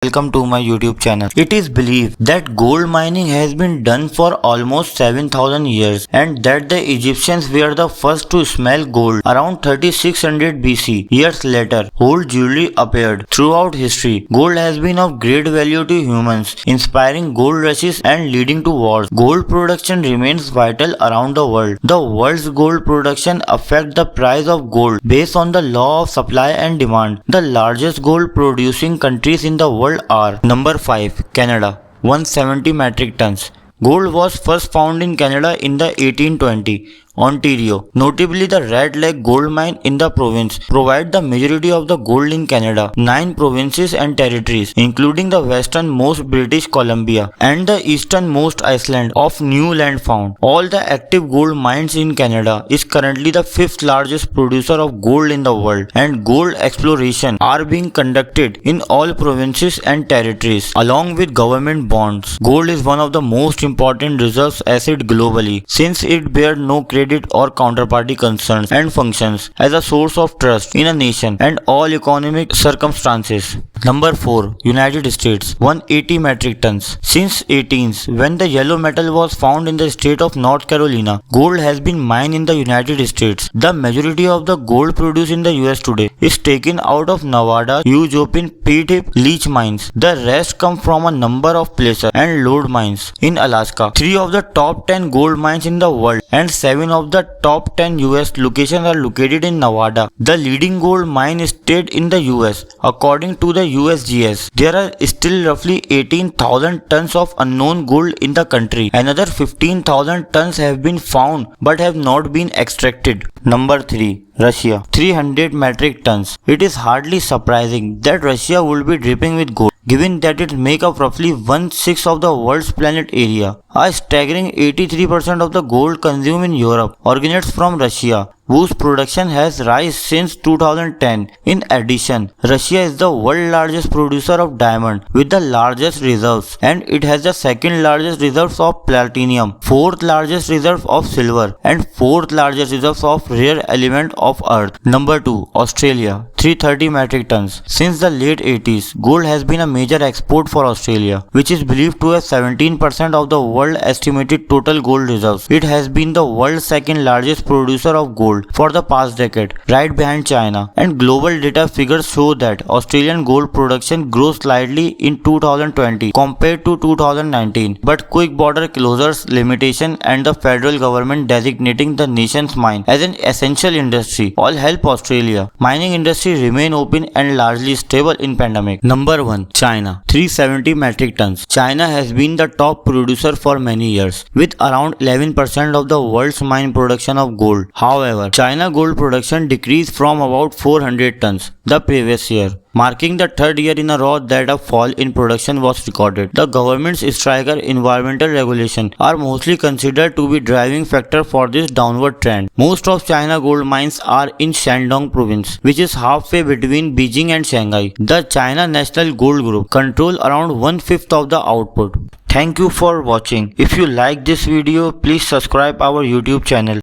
Welcome to my YouTube channel. It is believed that gold mining has been done for almost 7,000 years and that the Egyptians were the first to smell gold around 3600 BC. Years later, gold jewelry appeared. Throughout history, gold has been of great value to humans, inspiring gold rushes and leading to wars. Gold production remains vital around the world. The world's gold production affects the price of gold based on the law of supply and demand. The largest gold producing countries in the world are: Number 5. Canada, 170 metric tons. Gold was first found in Canada in the 1820. Ontario, notably the Red Lake gold mine in the province, provide the majority of the gold in Canada. 9 provinces and territories, including the westernmost British Columbia and the easternmost Iceland of new land found. All the active gold mines in Canada is currently the 5th largest producer of gold in the world, and gold exploration are being conducted in all provinces and territories along with government bonds. Gold is one of the most important reserves asset globally, since it bears no credit or counterparty concerns and functions as a source of trust in a nation and all economic circumstances. Number 4. United States, 180 metric tons. Since 18s, when the yellow metal was found in the state of North Carolina, gold has been mined in the United States. The majority of the gold produced in the US today is taken out of Nevada, Ujopin, Pete leach mines. The rest come from a number of placer and lode mines in Alaska. 3 of the top 10 gold mines in the world and 7 of the top 10 US locations are located in Nevada, the leading gold mine state in the US. According to the USGS, there are still roughly 18,000 tons of unknown gold in the country. Another 15,000 tons have been found but have not been extracted. Number 3. Russia, 300 metric tons. It is hardly surprising that Russia would be dripping with gold, given that it makes up roughly 1/6 of the world's planet area. A staggering 83% of the gold consumed in Europe originates from Russia, whose production has risen since 2010. In addition, Russia is the world's largest producer of diamond with the largest reserves, and it has the second largest reserves of platinum, fourth largest reserve of silver, and fourth largest reserves of rare element of earth. Number 2. Australia, 330 metric tons. Since the late 80s, gold has been a major export for Australia, which is believed to have 17% of the world estimated total gold reserves. It has been the world's second largest producer of gold for the past decade, right behind China, and global data figures show that Australian gold production grew slightly in 2020 compared to 2019, but quick border closures limitation and the federal government designating the nation's mine as an essential industry all help Australia mining industry remain open and largely stable in pandemic. Number 1. China, 370 metric tons. China has been the top producer for many years, with around 11% of the world's mine production of gold. However, China gold production decreased from about 400 tons the previous year, marking the third year in a row that a fall in production was recorded. The government's stricter environmental regulations are mostly considered to be driving factor for this downward trend. Most of China gold mines are in Shandong province, which is halfway between Beijing and Shanghai. The China National Gold Group control around 1/5 of the output. Thank you for watching. If you like this video, please subscribe our YouTube channel.